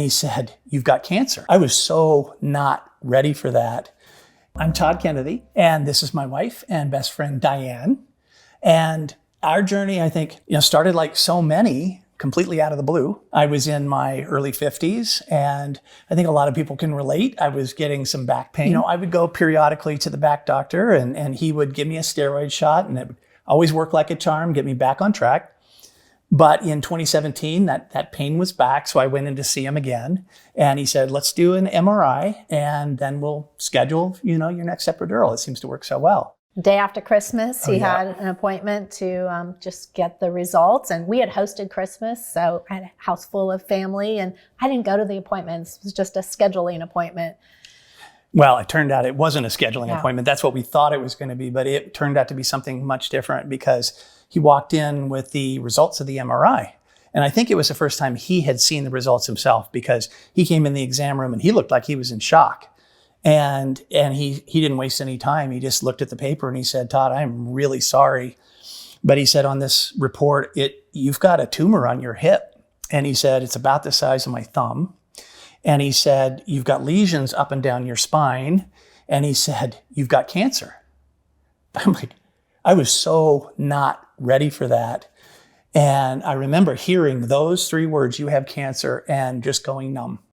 He said, "You've got cancer." I was so not ready for that. I'm Todd Kennedy, and this is my wife and best friend, Diane. And our journey, I think, started like so many, completely out of the blue. I was in my early 50s, and I think a lot of people can relate. I was getting some back pain. I would go periodically to the back doctor, and he would give me a steroid shot, and it would always work like a charm, get me back on track. But in 2017, that pain was back, so I went in to see him again, and he said, "Let's do an MRI, and then we'll schedule, your next epidural. It seems to work so well." Day after Christmas, he had an appointment to just get the results, and we had hosted Christmas, so I had a house full of family, and I didn't go to the appointments. It was just a scheduling appointment. Well, it turned out it wasn't a scheduling appointment. That's what we thought it was going to be, but it turned out to be something much different because he walked in with the results of the MRI. And I think it was the first time he had seen the results himself, because he came in the exam room and he looked like he was in shock. And he didn't waste any time. He just looked at the paper and he said, "Todd, I'm really sorry. But," he said, "on this report, you've got a tumor on your hip." And he said, "It's about the size of my thumb." And he said, "You've got lesions up and down your spine." And he said, "You've got cancer." I'm like, I was so not ready for that. And I remember hearing those 3 words, "You have cancer," and just going numb.